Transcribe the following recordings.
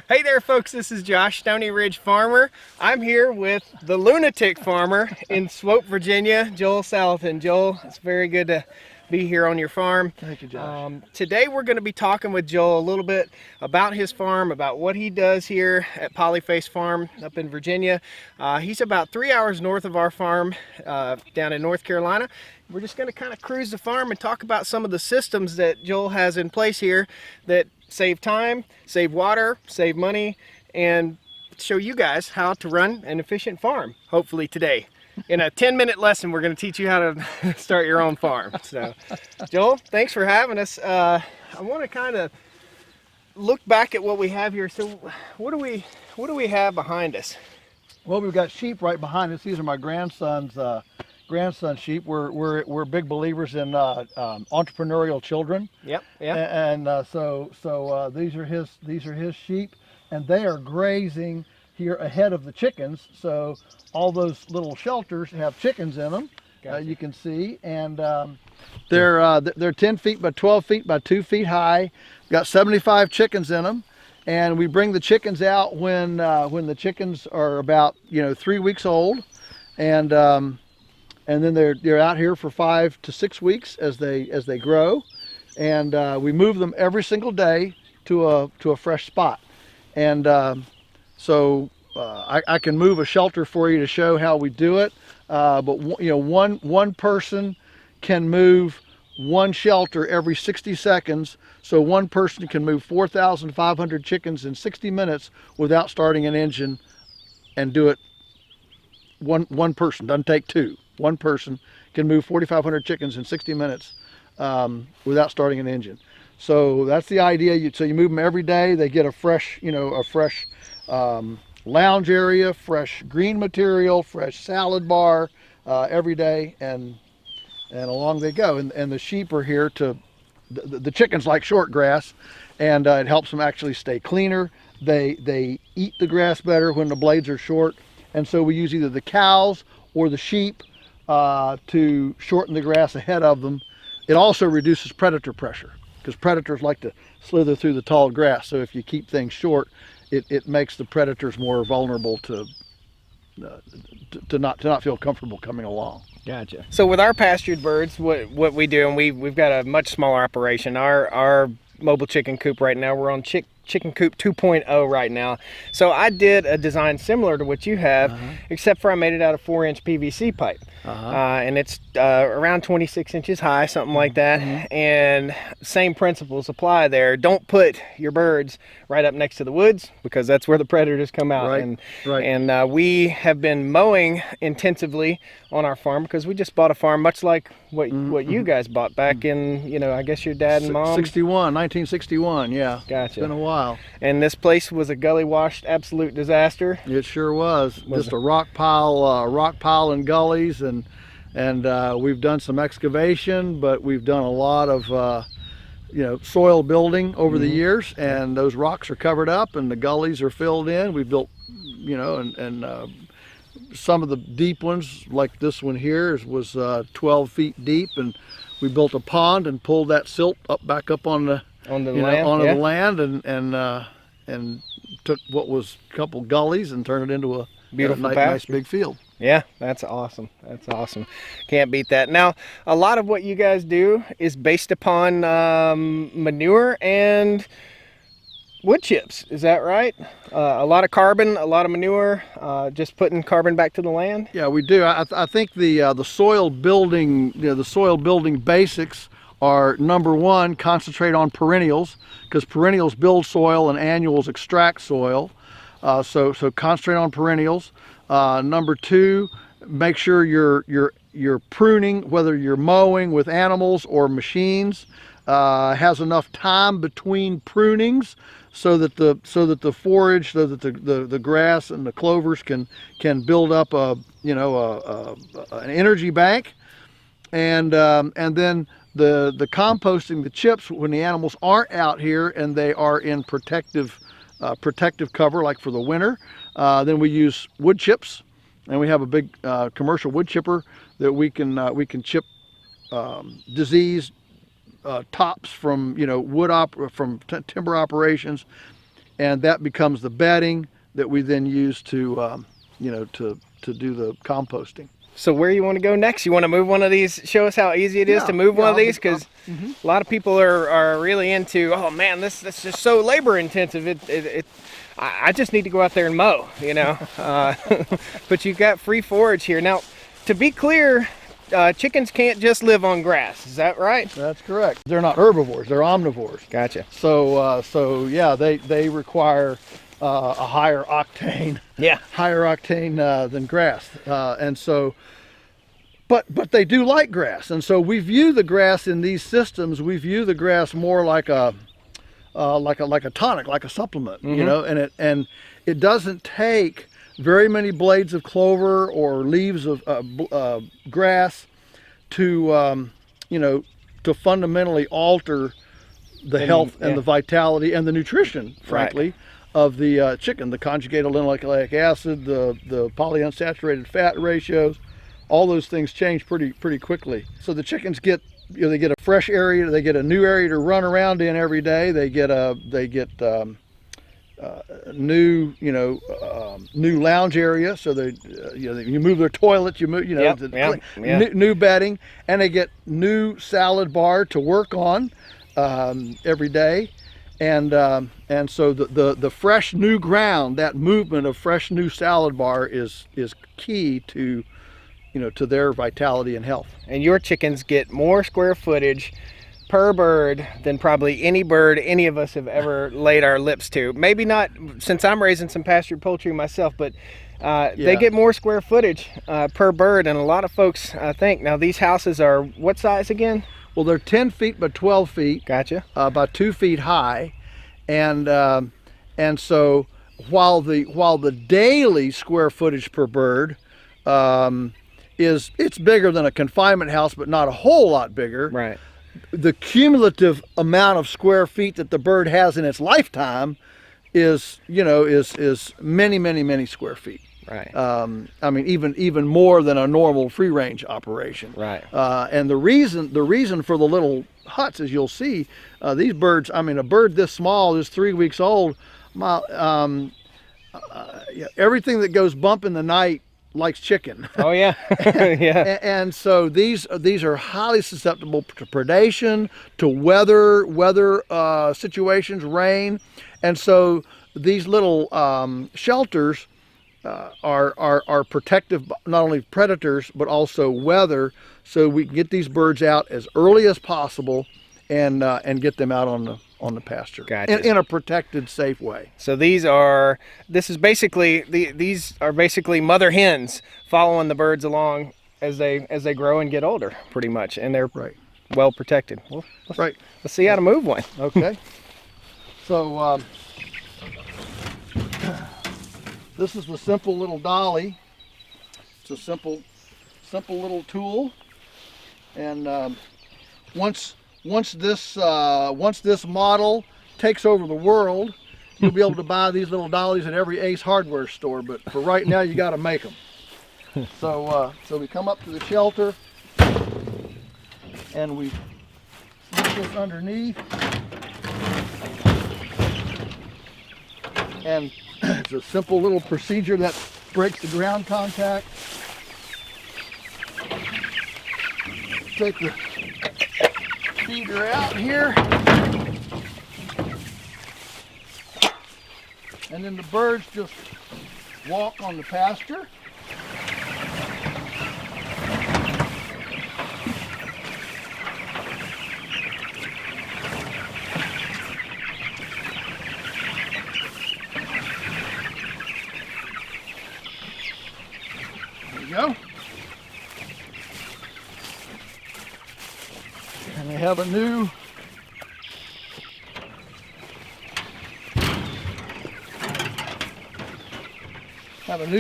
Hey there, folks. This is Josh, Stoney Ridge Farmer. I'm here with the lunatic farmer in Swope, Virginia, Joel Salatin. Joel, it's very good to be here on your farm. Thank you, Josh. Today we're going to be talking with Joel a little bit about his farm, about what he does here at Polyface Farm up in Virginia. He's about 3 hours north of our farm down in North Carolina. We're just going to kind of cruise the farm and talk about some of the systems that Joel has in place here that save time, save water, save money, and show you guys how to run an efficient farm, hopefully today. In a 10-minute lesson, we're going to teach you how to start your own farm. So, Joel, thanks for having us. I want to kind of look back at what we have here. So, what do we have behind us? Well, we've got sheep right behind us. These are my grandson's sheep. We're big believers in entrepreneurial children. Yep. Yeah. And these are his sheep, and they are grazing here ahead of the chickens. So all those little shelters have chickens in them. Gotcha. You can see, and they're 10 feet by 12 feet by 2 feet high. We've got 75 chickens in them, and we bring the chickens out when the chickens are about 3 weeks old, and then they're out here for 5 to 6 weeks as they grow, and we move them every single day to a fresh spot, and I can move a shelter for you to show how we do it, but one person can move one shelter every 60 seconds, so one person can move 4,500 chickens in 60 minutes without starting an engine, and do it one person. Doesn't take two. One person can move 4,500 chickens in 60 minutes without starting an engine. So that's the idea. So you move them every day. They get a fresh lounge area, fresh green material, fresh salad bar every day, and along they go. And the sheep are here to, the chickens like short grass, and it helps them actually stay cleaner. They eat the grass better when the blades are short, and so we use either the cows or the sheep to shorten the grass ahead of them. It also reduces predator pressure, because predators like to slither through the tall grass. So if you keep things short, it makes the predators more vulnerable to not feel comfortable coming along. Gotcha. So with our pastured birds, what we do, and we've got a much smaller operation. Our mobile chicken coop right now, we're on chicken coop 2.0 right now. So I did a design similar to what you have, except for I made it out of 4-inch PVC pipe. And it's around 26 inches high, something like that. And same principles apply there. Don't put your birds right up next to the woods, because that's where the predators come out. And we have been mowing intensively on our farm, because we just bought a farm much like what you guys bought back in, I guess your dad and mom. 1961, yeah. Gotcha. It's been a while. And this place was a gully washed absolute disaster. It sure was. Just a rock pile and gullies, and we've done some excavation, but we've done a lot of soil building over the years, and those rocks are covered up and the gullies are filled in. We built, and some of the deep ones, like this one here, was 12 feet deep, and we built a pond and pulled that silt back up on the land, and took what was a couple gullies and turned it into a beautiful nice big field. Yeah, that's awesome. That's awesome. Can't beat that. Now, a lot of what you guys do is based upon manure and wood chips. Is that right? A lot of carbon, a lot of manure, just putting carbon back to the land. Yeah, we do. I think the soil building, the soil building basics are, number one, concentrate on perennials, because perennials build soil and annuals extract soil. So concentrate on perennials. Number two, make sure you're pruning, whether you're mowing with animals or machines, has enough time between prunings so that the forage, so that the grass and the clovers can build up an energy bank, and then the composting, the chips, when the animals aren't out here and they are in protective cover, like for the winter, then we use wood chips, and we have a big commercial wood chipper that we can chip diseased tops from timber operations, and that becomes the bedding that we then use to to do the composting. So where you want to go next? You want to move one of these? Show us how easy it is to move one of these, because a lot of people are really into, oh man, this is just so labor intensive. I just need to go out there and mow, you know. But you got free forage here. Now, to be clear, chickens can't just live on grass. Is that right? That's correct. They're not herbivores. They're omnivores. Gotcha. So yeah, they require a higher octane. Yeah. Higher octane than grass, and so. But they do like grass, and so we view the grass in these systems. We view the grass more like a tonic, like a supplement, you know. And it doesn't take very many blades of clover or leaves of grass to to fundamentally alter the health and the vitality and the nutrition, frankly, of the chicken. The conjugated linoleic acid, the polyunsaturated fat ratios. All those things change pretty quickly. So the chickens get, they get a fresh area, they get a new area to run around in every day. They get new new lounge area. So they you move their toilet, you move new bedding, and they get new salad bar to work on every day. And so the fresh new ground, that movement of fresh new salad bar is key to to their vitality and health. And your chickens get more square footage per bird than probably any bird any of us have ever laid our lips to. Maybe not, since I'm raising some pastured poultry myself, but they get more square footage per bird, and a lot of folks think. Now, these houses are what size again? Well, they're 10 feet by 12 feet. Gotcha. About 2 feet high, and so while the daily square footage per bird it's bigger than a confinement house, but not a whole lot bigger. Right. The cumulative amount of square feet that the bird has in its lifetime is many square feet. Right. I mean, even more than a normal free range operation. Right. And the reason for the little huts, as you'll see, these birds. I mean, a bird this small is 3 weeks old. Everything that goes bump in the night likes chicken. Oh yeah. Yeah. And so these are highly susceptible to predation, to weather situations, rain, and so these little shelters are protective, not only predators but also weather, so we can get these birds out as early as possible and get them out on the pasture. Gotcha. in a protected, safe way. So these are basically mother hens following the birds along as they grow and get older, pretty much, and they're well protected. Well, let's see how to move one. Okay. So this is the simple little dolly. It's a simple little tool, and once this model takes over the world, you'll be able to buy these little dollies at every Ace Hardware store. But for right now, you got to make them. So we come up to the shelter, and we slip this underneath, and it's a simple little procedure that breaks the ground contact. Take the feeder out here, and then the birds just walk on the pasture. There you go. And they have a new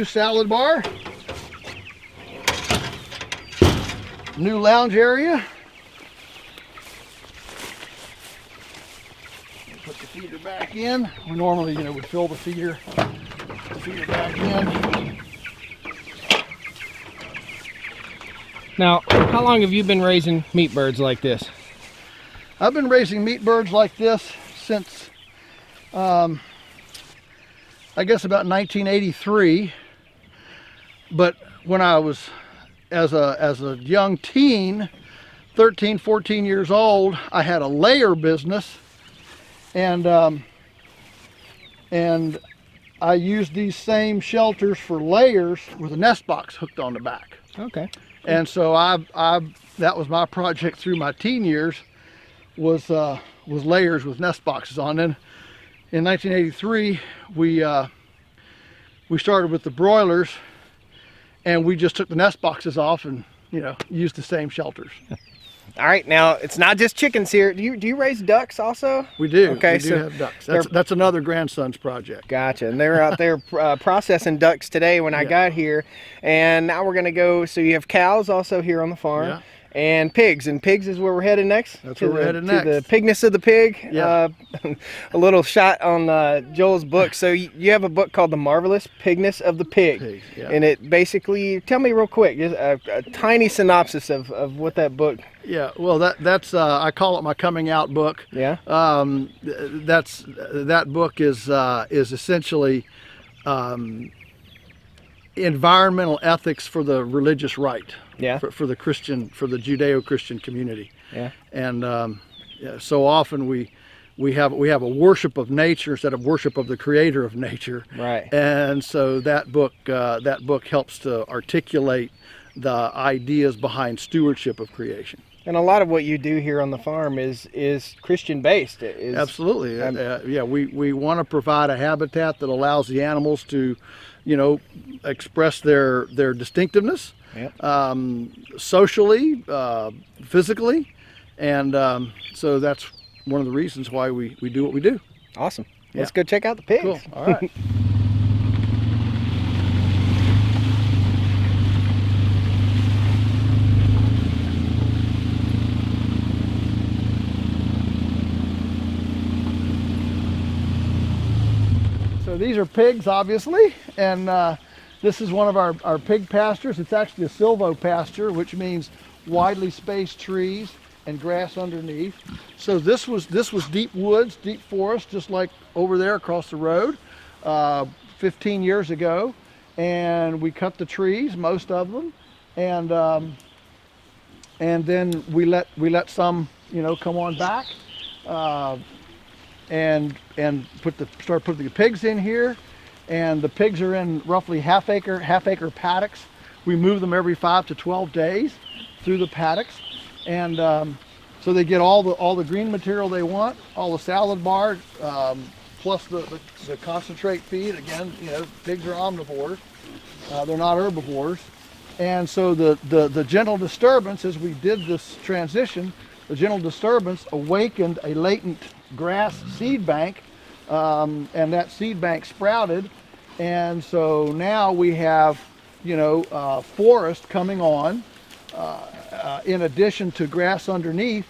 salad bar, new lounge area. Put the feeder back in. We normally, would fill the feeder back in. Now, how long have you been raising meat birds like this? I've been raising meat birds like this since I guess about 1983. But when I was as a young teen, 13, 14 years old, I had a layer business, and I used these same shelters for layers with a nest box hooked on the back. Okay. And so that was my project through my teen years, was layers with nest boxes on. Then in 1983, we started with the broilers, and we just took the nest boxes off and, used the same shelters. All right, now it's not just chickens here. Do you raise ducks also? We do. Okay, we do so have ducks. That's another grandson's project. Gotcha. And they're out there processing ducks today when I got here. And now we're going to go, so you have cows also here on the farm. Yeah. And pigs. And pigs is where we're headed next? That's where we're headed next. To the pigness of the pig. Yeah. A little shot on Joel's book. So you have a book called The Marvelous Pigness of the Pig. Pigs, yeah. And it basically, tell me real quick, just a tiny synopsis of what that book. Yeah, well, that's I call it my coming out book. Yeah. That book is essentially environmental ethics for the religious right. Yeah. For the Judeo-Christian community. Yeah. And so often we have a worship of nature instead of worship of the creator of nature. Right. And so that book helps to articulate the ideas behind stewardship of creation. And a lot of what you do here on the farm is Christian based. Absolutely. Yeah, we want to provide a habitat that allows the animals to, express their distinctiveness. Yep. Socially, physically, and so that's one of the reasons why we do what we do. Awesome. Yeah. Let's go check out the pigs. Cool. All right. So these are pigs, obviously, and this is one of our pig pastures. It's actually a silvo pasture, which means widely spaced trees and grass underneath. So this was deep woods, deep forest, just like over there across the road, 15 years ago. And we cut the trees, most of them, and then we let some, come on back, and start putting the pigs in here. And the pigs are in roughly half acre paddocks. We move them every 5 to 12 days through the paddocks, and so they get all the green material they want, all the salad bar, plus the concentrate feed. Again, pigs are omnivores; they're not herbivores. And so the gentle disturbance, as we did this transition, the gentle disturbance awakened a latent grass seed bank. And that seed bank sprouted, and so now we have, forest coming on, in addition to grass underneath.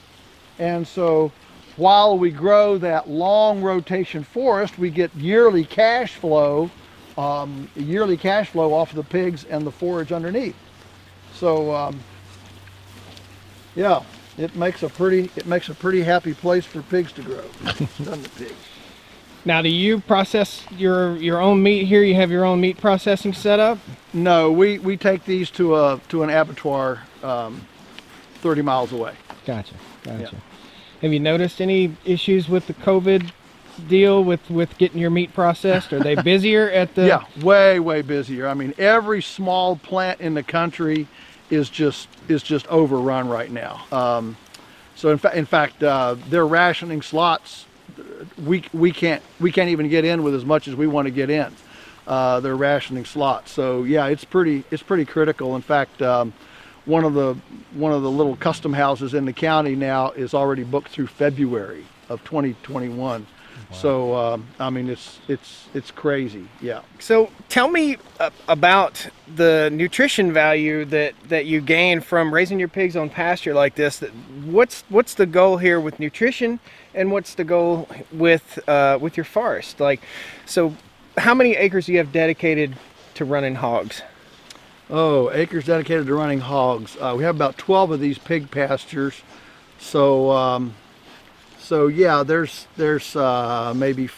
And so while we grow that long rotation forest, we get yearly cash flow off of the pigs and the forage underneath. So yeah, it makes a pretty happy place for pigs to grow. Doesn't it, pigs? Now, do you process your own meat here? You have your own meat processing set up? No, we take these to an abattoir 30 miles away. Gotcha. Yeah. Have you noticed any issues with the COVID deal with getting your meat processed? Are they busier at the? Yeah, way busier. I mean, every small plant in the country is just overrun right now. So in fact, they're rationing slots. We can't even get in with as much as we want to get in. They're rationing slots. So yeah, it's pretty critical. In fact, one of the little custom houses in the county now is already booked through February of 2021. Wow. So I mean, it's crazy. Yeah. So tell me about the nutrition value that you gain from raising your pigs on pasture like this. What's the goal here with nutrition, and what's the goal with your forest? Like, so how many acres do you have dedicated to running hogs? Oh, acres dedicated to running hogs. We have about 12 of these pig pastures. So yeah, there's maybe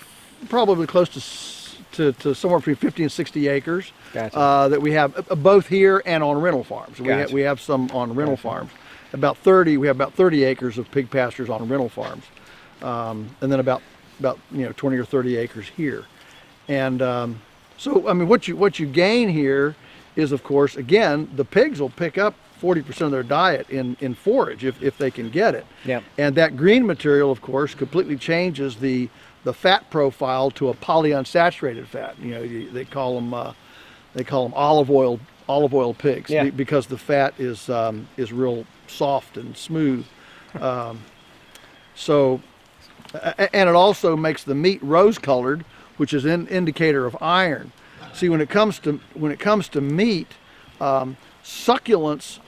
probably close to to somewhere between 50 and 60 acres. Gotcha. That we have both here and on rental farms. Gotcha. We have some on rental farms. We have about 30 acres of pig pastures on rental farms, and then about 20 or 30 acres here. And so I mean, what you gain here is, of course, again, the pigs will pick up 40% of their diet in forage if they can get it. Yeah. And that green material, of course, completely changes the fat profile to a polyunsaturated fat. You know, they call them olive oil pigs, yeah. because the fat is real soft and smooth. So, and it also makes the meat rose colored, which is an indicator of iron. See, when it comes to meat, succulence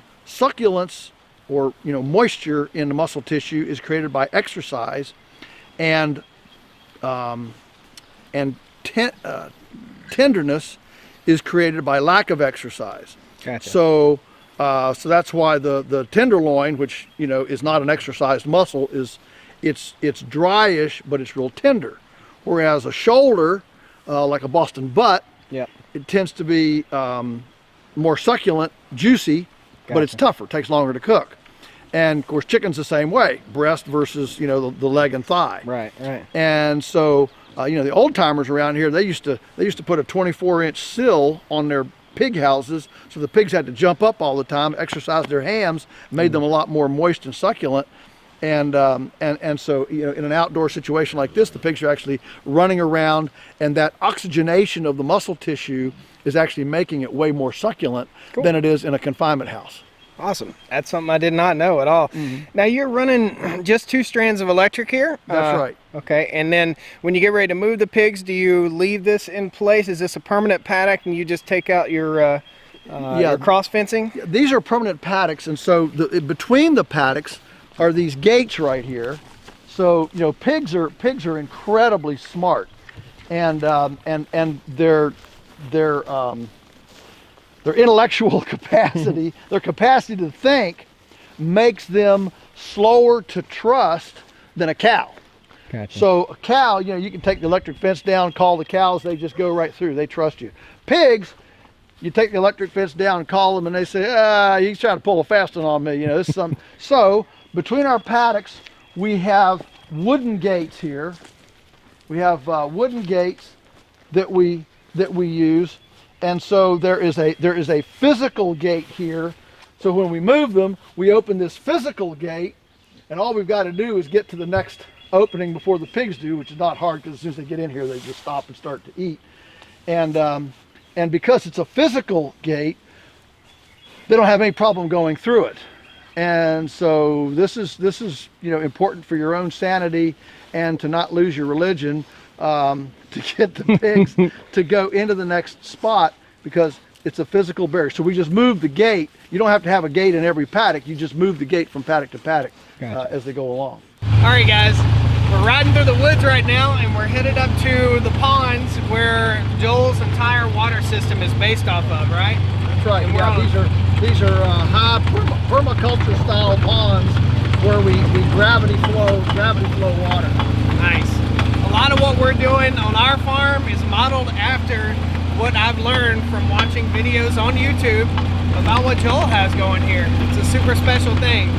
or moisture in the muscle tissue is created by exercise, and tenderness is created by lack of exercise. Gotcha. So that's why the tenderloin, which is not an exercised muscle, it's dryish, but it's real tender. Whereas a shoulder, like a Boston butt, yeah, it tends to be more succulent, juicy, but it's tougher. It takes longer to cook. And of course, chicken's the same way. Breast versus the leg and thigh. Right. And so the old timers around here, they used to put a 24-inch sill on their pig houses, so the pigs had to jump up all the time, exercise their hams, made them a lot more moist and succulent. And so in an outdoor situation like this, the pigs are actually running around, and that oxygenation of the muscle tissue is actually making it way more succulent than it is in a confinement house. Awesome. That's something I did not know at all. Now you're running just 2 strands of electric here? That's right. Okay, and then when you get ready to move the pigs, do you leave this in place? Is this a permanent paddock and you just take out your cross fencing? These are permanent paddocks, and so between the paddocks are these gates right here. So pigs are incredibly smart, and their intellectual capacity, their capacity to think, makes them slower to trust than a cow. Gotcha. So a cow, you can take the electric fence down, call the cows, they just go right through. They trust you. Pigs, you take the electric fence down and call them, and they say, he's trying to pull a fast one on me. This is some. So between our paddocks, we have wooden gates here. We have wooden gates that we use. And so there is a physical gate here. So when we move them, we open this physical gate, and all we've got to do is get to the next opening before the pigs do, which is not hard, because as soon as they get in here, they just stop and start to eat. And because it's a physical gate, they don't have any problem going through it. And so this is important for your own sanity and to not lose your religion. To get the pigs to go into the next spot, because it's a physical barrier. So we just move the gate. You don't have to have a gate in every paddock. You just move the gate from paddock to paddock. Gotcha. As they go along. All right, guys, we're riding through the woods right now, and we're headed up to the ponds where Joel's entire water system is based off of, right? That's right. Yeah, these are high permaculture style ponds where we gravity flow water. Nice. A lot of what we're doing on our farm is modeled after what I've learned from watching videos on YouTube about what Joel has going here. It's a super special thing.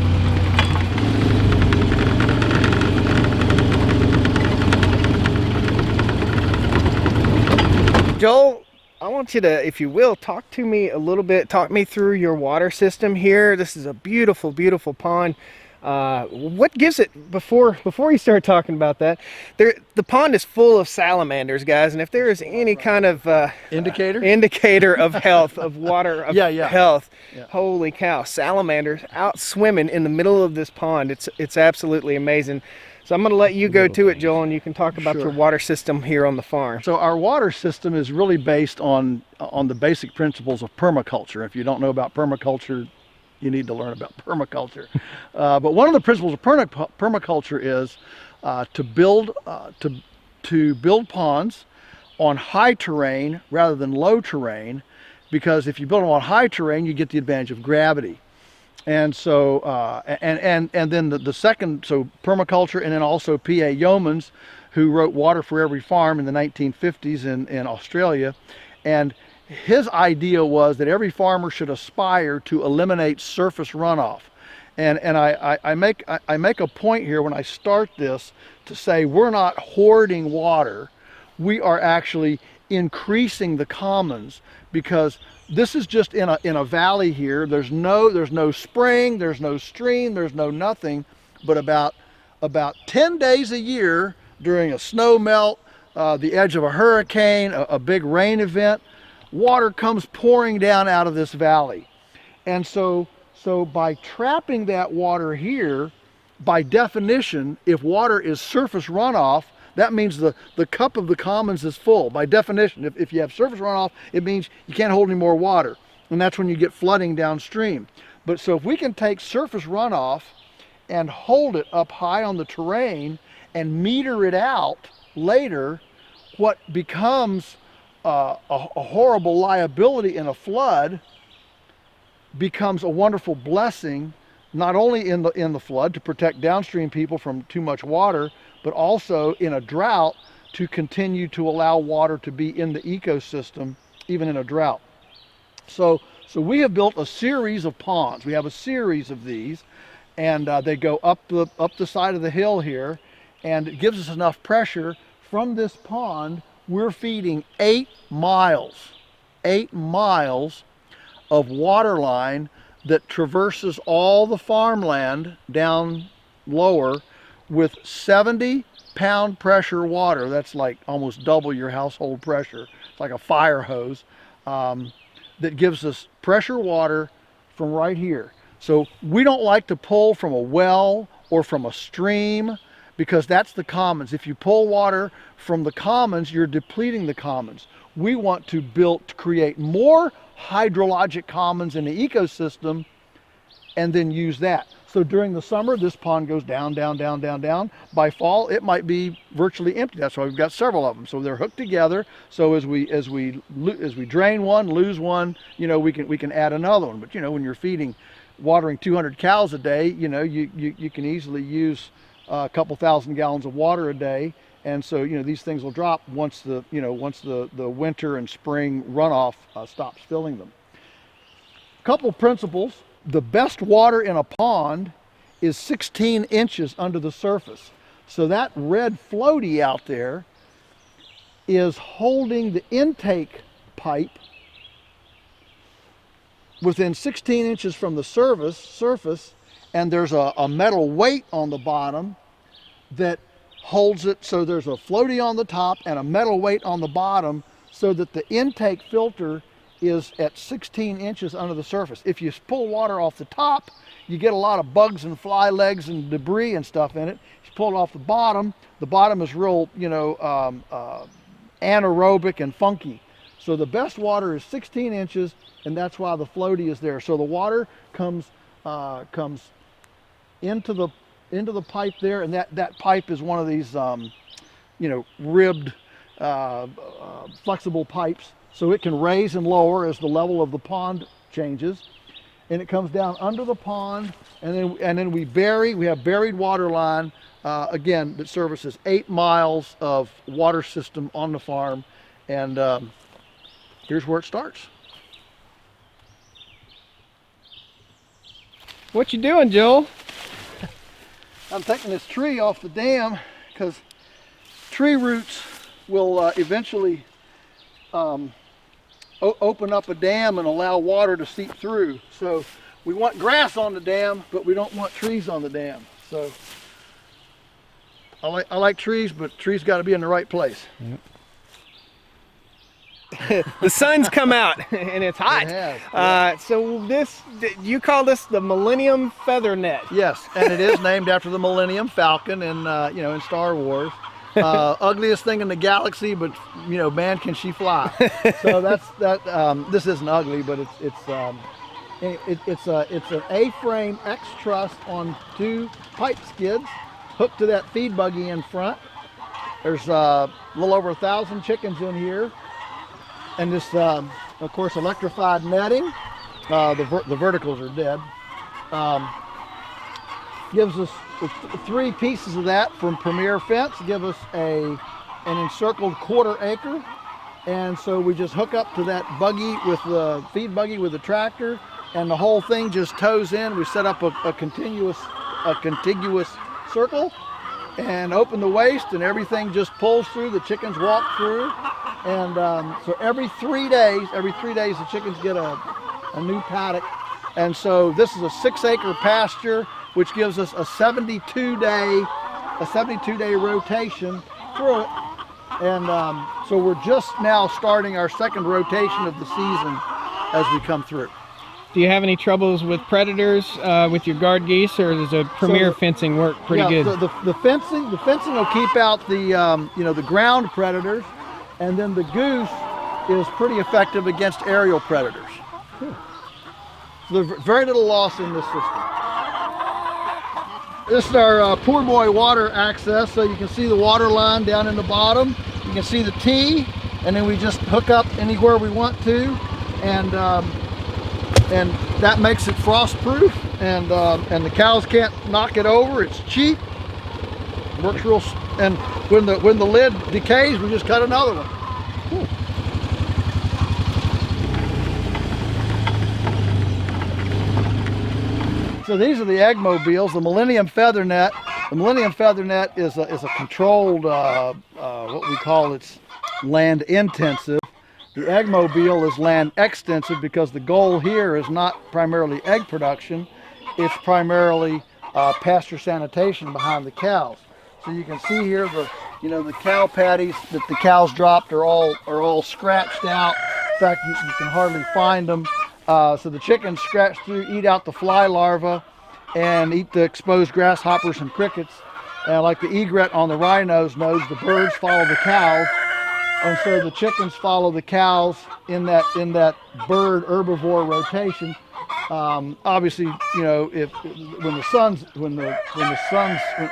Joel, I want you to, if you will, talk to me a little bit, talk me through your water system here. This is a beautiful, beautiful pond. What gives it, before you start talking about that, the pond is full of salamanders, guys, and if there is any kind of indicator of health, of water, of health, holy cow, salamanders out swimming in the middle of this pond. It's absolutely amazing. So I'm going to let you go to it, Joel, and you can talk about your water system here on the farm. So our water system is really based on the basic principles of permaculture. If you don't know about permaculture, you need to learn about permaculture. But one of the principles of permaculture is to build ponds on high terrain rather than low terrain, because if you build them on high terrain, you get the advantage of gravity. And so, and then the second, so permaculture, and then also PA yeomans, who wrote Water for Every Farm in the 1950s in Australia. And his idea was that every farmer should aspire to eliminate surface runoff. And I make a point here when I start this to say we're not hoarding water. We are actually increasing the commons, because this is just in a valley here. There's no spring, there's no stream, there's no nothing, but about 10 days a year during a snow melt, the edge of a hurricane, a big rain event, water comes pouring down out of this valley. And so by trapping that water here, by definition, if water is surface runoff, that means the cup of the commons is full. By definition, if you have surface runoff, it means you can't hold any more water. And that's when you get flooding downstream. But so if we can take surface runoff and hold it up high on the terrain and meter it out later, what becomes a horrible liability in a flood becomes a wonderful blessing, not only in the flood to protect downstream people from too much water, but also in a drought to continue to allow water to be in the ecosystem even in a drought. So we have built a series of ponds. We have a series of these, and they go up the side of the hill here, and it gives us enough pressure. From this pond, we're feeding 8 miles of water line that traverses all the farmland down lower with 70-pound pressure water. That's like almost double your household pressure. It's like a fire hose that gives us pressure water from right here. So we don't like to pull from a well or from a stream, because that's the commons. If you pull water from the commons, you're depleting the commons. We want to create more hydrologic commons in the ecosystem and then use that. So during the summer, this pond goes down, down, down, down, down. By fall, it might be virtually empty. That's why we've got several of them. So they're hooked together. So as we drain one, lose one, we can add another one. But when you're watering 200 cows a day, you can easily use a couple thousand gallons of water a day. And so these things will drop once the winter and spring runoff stops filling them. Couple principles. The best water in a pond is 16 inches under the surface. So that red floaty out there is holding the intake pipe within 16 inches from the surface, and there's a metal weight on the bottom that holds it. So there's a floaty on the top and a metal weight on the bottom, so that the intake filter is at 16 inches under the surface. If you pull water off the top, you get a lot of bugs and fly legs and debris and stuff in it. If you pull it off the bottom is real, anaerobic and funky. So the best water is 16 inches, and that's why the floaty is there. So the water comes into the pipe there, and that pipe is one of these ribbed flexible pipes, so it can raise and lower as the level of the pond changes. And it comes down under the pond, and then we have buried water line again that services 8 miles of water system on the farm. And here's where it starts. What you doing, Joel? I'm taking this tree off the dam because tree roots will eventually open up a dam and allow water to seep through. So we want grass on the dam, but we don't want trees on the dam. So I like trees, but trees got to be in the right place. Yep. The sun's come out and it's hot. It has, yeah. So you call this the Millennium Feather Net? Yes, and it is named after the Millennium Falcon in Star Wars. Ugliest thing in the galaxy, but man, can she fly? So that's that. This isn't ugly, but it's an A-frame X truss on 2 pipe skids hooked to that feed buggy in front. There's a little over 1,000 chickens in here, and this, of course, electrified netting. The verticals are dead. Gives us 3 pieces of that from Premier Fence give us an encircled 1/4 acre. And so we just hook up to that buggy with the feed buggy with the tractor, and the whole thing just tows in. We set up a contiguous circle and open the waste, and everything just pulls through. The chickens walk through, and so every 3 days the chickens get a new paddock. And so this is a 6-acre pasture, which gives us a 72-day rotation through it. And so we're just now starting our 2nd rotation of the season as we come through. Do you have any troubles with predators with your guard geese, or does the Premier fencing work pretty good? The fencing will keep out the the ground predators, and then the goose is pretty effective against aerial predators. So there's very little loss in this system. This is our poor boy water access, so you can see the water line down in the bottom. You can see the T, and then we just hook up anywhere we want to, and that makes it frost proof, and the cows can't knock it over. It's cheap, works real, and when the lid decays, we just cut another one. So these are the egg mobiles, the Millennium Feather Net. The Millennium Feather Net is a controlled, what we call it's land intensive. The egg mobile is land extensive, because the goal here is not primarily egg production, it's primarily pasture sanitation behind the cows. So you can see here the cow patties that the cows dropped are all scratched out. In fact, you can hardly find them. So the chickens scratch through, eat out the fly larvae, and eat the exposed grasshoppers and crickets. And like the egret on the rhino's nose, the birds follow the cows, and so the chickens follow the cows in that bird herbivore rotation. Obviously, when the sun's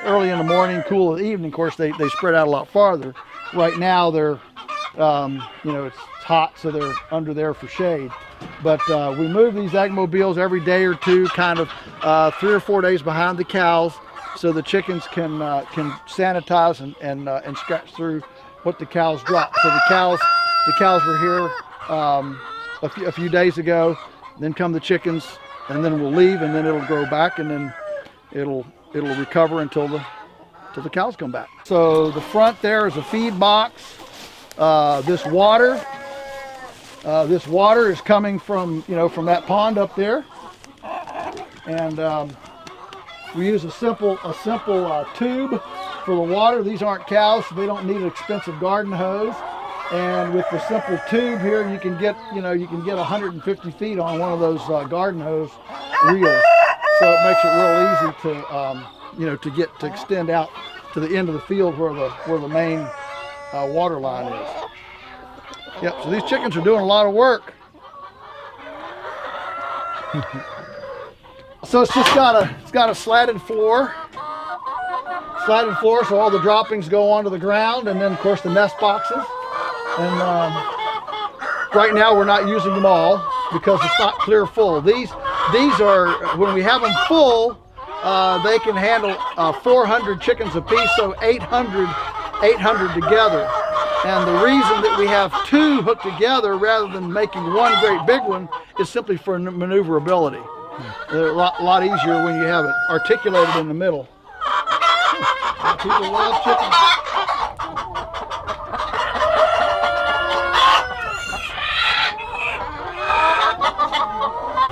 early in the morning, cool in the evening, of course they spread out a lot farther. Right now they're it's hot, so they're under there for shade. But we move these egg mobiles every day or two, kind of 3 or 4 days behind the cows, so the chickens can sanitize and scratch through what the cows drop. So the cows were here a few days ago, then come the chickens, and then we'll leave, and then it'll grow back, and then it'll recover until the cows come back. So the front there is a feed box. This water is coming from that pond up there, and we use a simple tube for the water. These aren't cows, so they don't need an expensive garden hose. And with the simple tube here, you can get 150 feet on one of those garden hose reels. So it makes it real easy to extend out to the end of the field where the main water line is. Yep. So these chickens are doing a lot of work. So it's got a slatted floor. So all the droppings go onto the ground, and then of course the nest boxes. And right now we're not using them all because it's not clear full. These are, when we have them full, they can handle 400 chickens apiece, so 800 together. And the reason that we have 2 hooked together rather than making one great big one is simply for maneuverability. They're a lot easier when you have it articulated in the middle. People love chickens.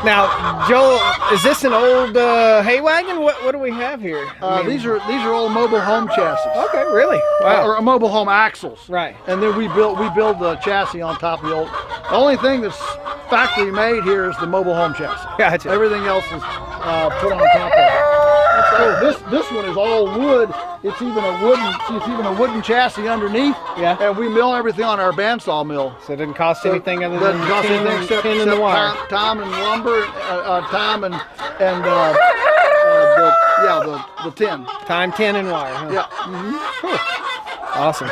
Now, Joel, is this an old hay wagon? What do we have here? These are old mobile home chassis. Okay, really? Wow. Or mobile home axles. Right. And then we build the chassis on top of the old. The only thing that's factory made here is the mobile home chassis. Gotcha. Everything else is put on top of it. So this one is all wood. It's even a wooden chassis underneath. Yeah. And we mill everything on our bandsaw mill. So it didn't cost anything other than except tin and the wire. Time and lumber, time and the tin. Time, tin, and wire. Huh? Yeah. Mm-hmm. Cool. Awesome.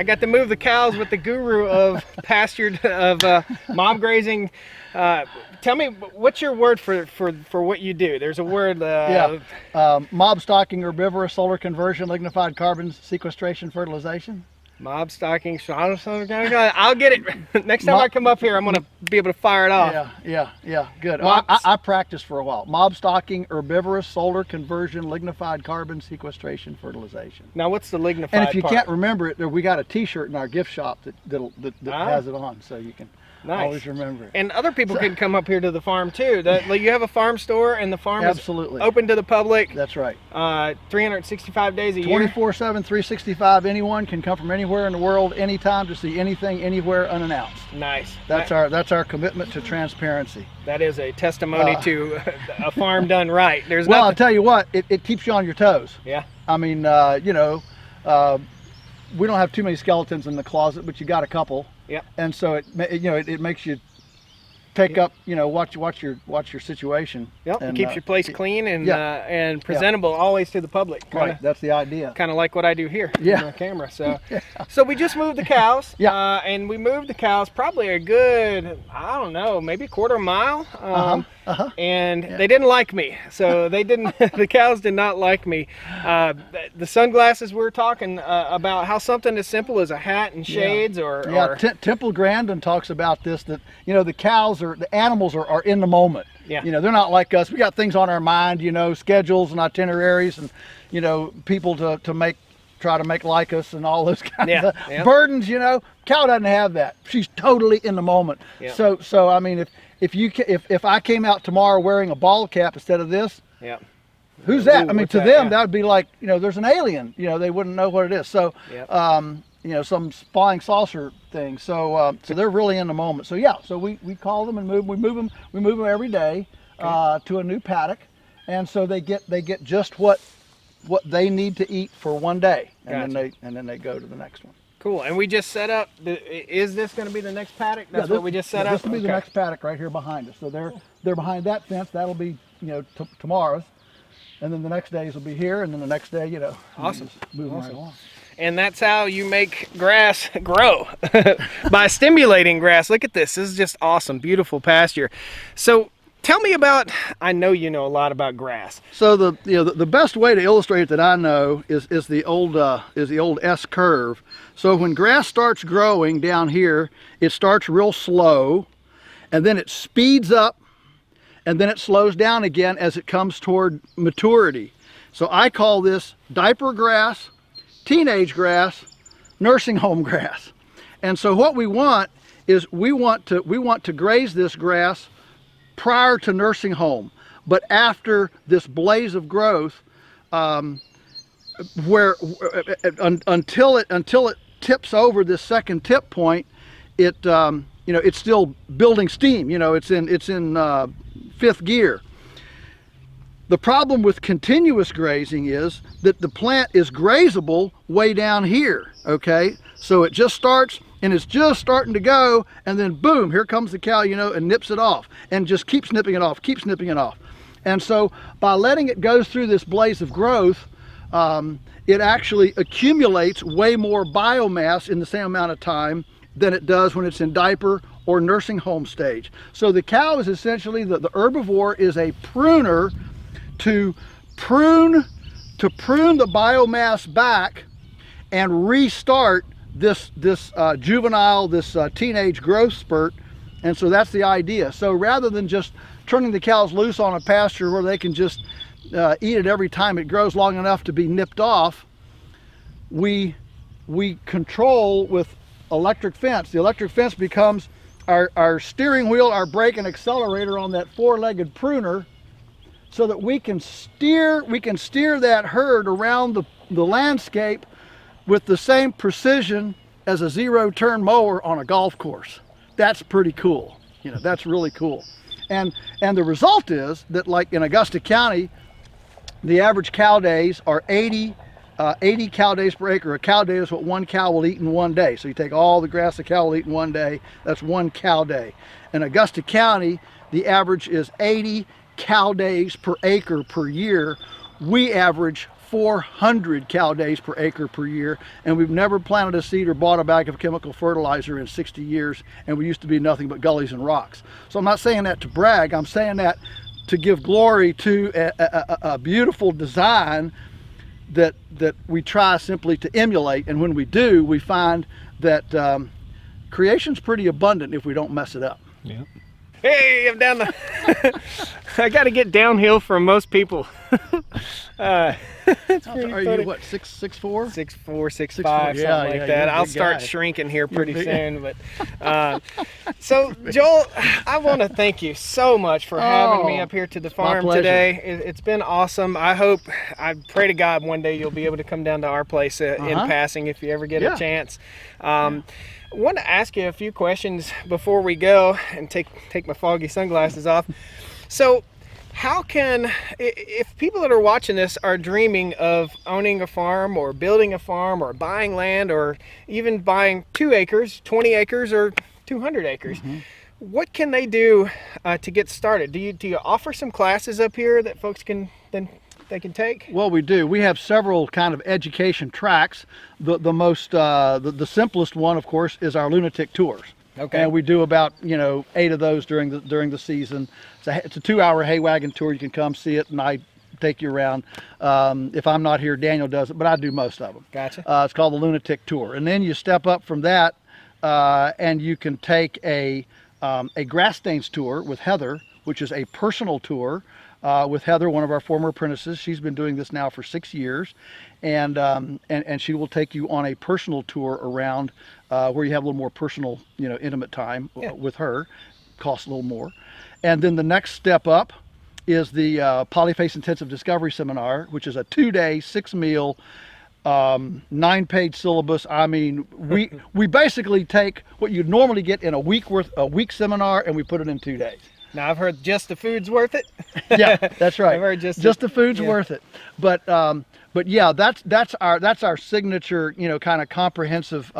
got to move the cows with the guru of pastured mob grazing. Tell me, what's your word for what you do? There's a word. Mob stocking, herbivorous, solar conversion, lignified carbon sequestration, fertilization. Mob stocking. I'll get it. Next time I come up here, I'm going to be able to fire it off. Yeah. Good. I practiced for a while. Mob stocking, herbivorous, solar conversion, lignified carbon sequestration, fertilization. Now, what's the lignified And if you part? can't remember it, we got a T-shirt in our gift shop that has it on, so you can always remember it. And other people can come up here to the farm too. Like you have a farm store, and the farm is open to the public. That's right. 365 days a year. 24/7, 365. Anyone can come from anywhere in the world, anytime, to see anything, anywhere, unannounced. Nice. That's our commitment to transparency. That is a testimony to a farm done right. Well, I'll tell you what, it keeps you on your toes. Yeah. I mean, we don't have too many skeletons in the closet, but you got a couple. Yeah. And so it makes you take up, watch your situation. Yep. And, it keeps your place clean and presentable always to the public. Right. That's the idea. Kind of like what I do here on the camera. So, so we just moved the cows. And we moved the cows probably a good, I don't know, maybe quarter mile. And they didn't like me. So they didn't. The cows did not like me. The sunglasses we were talking about, how something as simple as a hat and shades Temple Grandin talks about this, that the cows the animals are in the moment. Yeah. They're not like us. We got things on our mind, schedules and itineraries, and people to try to make like us and all those kinds of burdens. Cow doesn't have that. She's totally in the moment. Yeah. So I mean, if I came out tomorrow wearing a ball cap instead of this, who's that? I mean, to them that would be like, there's an alien. They wouldn't know what it is. So some flying saucer thing. So they're really in the moment. So so we call them and move. We move them every day to a new paddock, and so they get just what they need to eat for one day, and then they go to the next one. Cool. And we just set up. Is this going to be the next paddock? That's what we just set up. This will be the next paddock right here behind us. So they're behind that fence. That'll be tomorrow's, and then the next days will be here, and then the next day Awesome. Moving right along. And that's how you make grass grow, by stimulating grass. Look at this. This is just awesome, beautiful pasture. So tell me about, I know you know a lot about grass. So the best way to illustrate it that I know is the old S curve. So when grass starts growing down here, it starts real slow, and then it speeds up, and then it slows down again as it comes toward maturity. So I call this diaper grass, teenage grass, nursing home grass. And so what we want is we want to graze this grass prior to nursing home, but after this blaze of growth, until it tips over this second tip point, it's still building steam. It's in fifth gear. The problem with continuous grazing is that the plant is grazable way down here, okay? So it just starts, and it's just starting to go, and then boom, here comes the cow, and nips it off, and just keeps nipping it off, keeps nipping it off. And so by letting it go through this blaze of growth, it actually accumulates way more biomass in the same amount of time than it does when it's in diaper or nursing home stage. So the cow is essentially, the herbivore is a pruner to prune the biomass back and restart this teenage growth spurt. And so that's the idea. So rather than just turning the cows loose on a pasture where they can just eat it every time it grows long enough to be nipped off, we control with electric fence. The electric fence becomes our steering wheel, our brake and accelerator on that four-legged pruner, so that we can steer that herd around the landscape with the same precision as a zero-turn mower on a golf course. That's pretty cool. That's really cool. And the result is that, like in Augusta County, the average cow days are 80 cow days per acre. A cow day is what one cow will eat in one day. So you take all the grass a cow will eat in one day, that's one cow day. In Augusta County, the average is 80 cow days per acre per year. We average 400 cow days per acre per year, and we've never planted a seed or bought a bag of chemical fertilizer in 60 years, and we used to be nothing but gullies and rocks. So I'm not saying that to brag, I'm saying that to give glory to a beautiful design that we try simply to emulate, and when we do, we find that creation's pretty abundant if we don't mess it up. Yeah. Hey, I'm down the. I got to get downhill from most people. It's pretty Are funny. you what, 6'4"? 6'4", 6'5", Yeah, something yeah, like you're that. a I'll big start guy. shrinking here pretty soon. But so, Joel, I want to thank you so much for having me up here to the farm pleasure. today. It's been awesome. I pray to God one day you'll be able to come down to our place in passing if you ever get a chance. I want to ask you a few questions before we go and take my foggy sunglasses off. So, how can, if people that are watching this are dreaming of owning a farm or building a farm or buying land or even buying 2 acres, 20 acres, or 200 acres, what can they do to get started? Do you offer some classes up here that folks can take? Well, we do. We have several kind of education tracks. The simplest one, of course, is our lunatic tours. Okay. And we do about 8 of those during the season. It's a 2-hour hay wagon tour. You can come see it, and I take you around. If I'm not here, Daniel does it, but I do most of them. Gotcha. It's called the lunatic tour, and then you step up from that, and you can take a grass stains tour with Heather, which is a personal tour. With Heather, one of our former apprentices. She's been doing this now for 6 years, and she will take you on a personal tour around where you have a little more personal, intimate time with her. Costs a little more. And then the next step up is the Polyface Intensive Discovery Seminar, which is a 2-day, 6-meal, 9-page syllabus. I mean, we basically take what you'd normally get in a week seminar, and we put it in 2 days. Now, I've heard just the food's worth it. Yeah, that's right. I've heard just the food's worth it. But yeah, that's our signature, kind of comprehensive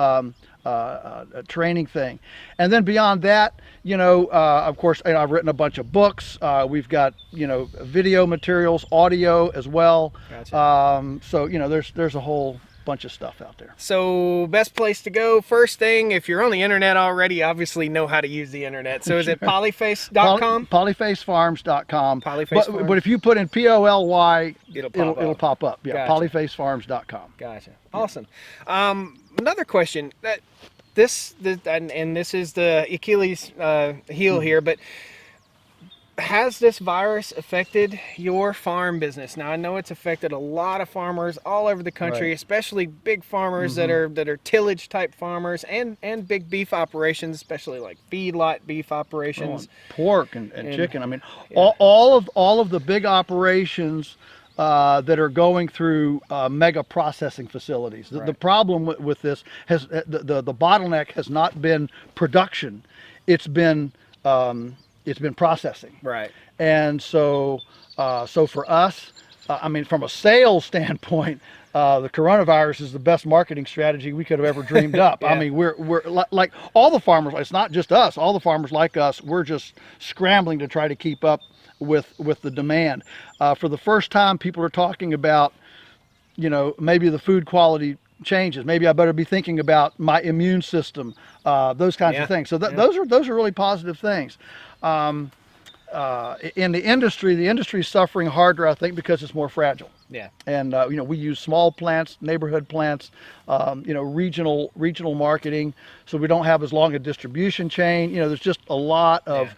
training thing. And then beyond that, of course, I've written a bunch of books. We've got video materials, audio as well. Gotcha. So there's a whole bunch of stuff out there. So best place to go, first thing, if you're on the internet already, you obviously know how to use the internet. So is it polyface.com? Polyfacefarms.com. Polyface but if you put in POLY, it'll pop up. Yeah, Gotcha. polyfacefarms.com. Gotcha. Awesome. Another question, and this is the Achilles heel here, but has this virus affected your farm business? Now, I know it's affected a lot of farmers all over the country, especially big farmers that are tillage type farmers and big beef operations, especially like feedlot beef operations. Pork and chicken. I mean, all of the big operations that are going through mega processing facilities. The problem with this has the bottleneck has not been production; it's been processing. Right. And so for us, I mean, from a sales standpoint, the coronavirus is the best marketing strategy we could have ever dreamed up. I mean, we're like all the farmers. It's not just us. All the farmers like us. We're just scrambling to try to keep up with the demand. For the first time, people are talking about, maybe the food quality changes. Maybe I better be thinking about my immune system, those kinds of things. So those are really positive things. In the industry is suffering harder, I think, because it's more fragile. Yeah. And we use small plants, neighborhood plants, regional marketing, so we don't have as long a distribution chain. There's just a lot of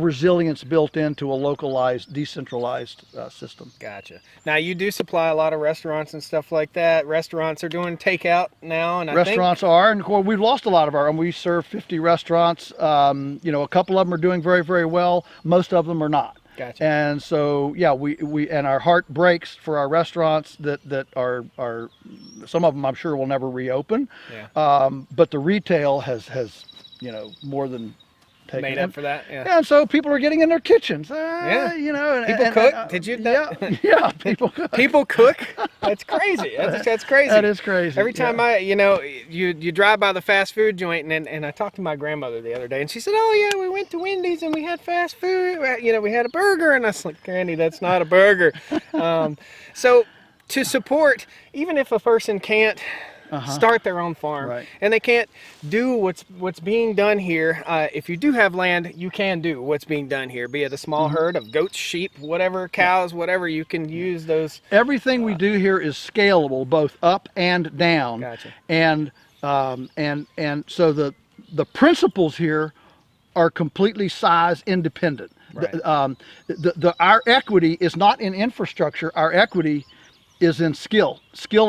resilience built into a localized, decentralized system. Gotcha. Now, you do supply a lot of restaurants and stuff like that. Restaurants are doing takeout now, and Restaurants are, and of course, we've lost a lot of our, and we serve 50 restaurants. A couple of them are doing very, very well. Most of them are not. Gotcha. And so, yeah, we and our heart breaks for our restaurants that are some of them I'm sure will never reopen. Yeah. But the retail has more than made up for that. Yeah. And so people are getting in their kitchens. People cook. Did you? Yeah. People cook. People cook. That's crazy. That's crazy. That is crazy. Every time you drive by the fast food joint, and I talked to my grandmother the other day, and she said, "Oh yeah, we went to Wendy's and we had fast food. We had a burger," and I was like, "Granny, that's not a burger." So to support, even if a person can't start their own farm, Right. and they can't do what's being done here. If you do have land, you can do what's being done here, be it a small herd of goats, sheep, whatever, cows, whatever. You can use those. Everything we do here is scalable, both up and down. Gotcha. And so the principles here are completely size independent. Right. Our equity is not in infrastructure. Our equity is in skill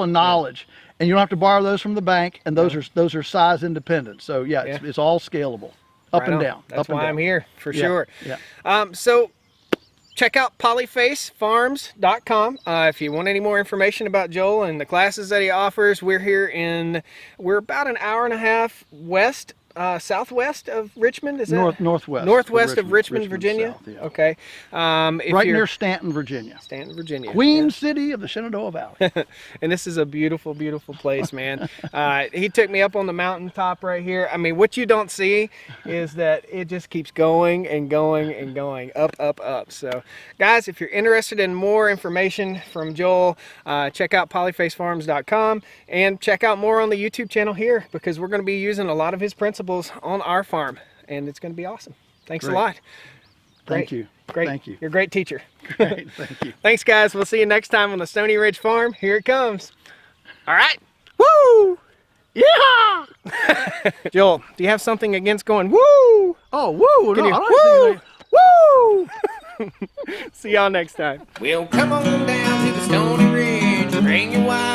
and knowledge. And you don't have to borrow those from the bank, and those are size independent. So yeah, it's all scalable, up Right and on. down. That's up and why down. I'm here, for Yeah, sure. yeah. So check out polyfacefarms.com if you want any more information about Joel and the classes that he offers. We're about an hour and a half southwest of Richmond. Is that northwest of Richmond, Virginia? South, yeah. Okay. Right near Stanton, Virginia. Stanton, Virginia. Queen City of the Shenandoah Valley. And this is a beautiful, beautiful place, man. He took me up on the mountaintop right here. I mean, what you don't see is that it just keeps going and going and going, up, up, up. So, guys, if you're interested in more information from Joel, check out polyfacefarms.com and check out more on the YouTube channel here, because we're going to be using a lot of his principles on our farm, and it's going to be awesome. Thanks a lot. Thank you. Great. Thank you. You're a great teacher. Great. Thank you. Thanks, guys. We'll see you next time on the Stoney Ridge Farm. Here it comes. All right. Woo! Yeah! Joel, do you have something against going woo? Oh, woo! Can No, you, I don't woo! See y'all next time. Well, come on down to the Stoney Ridge, bring your wife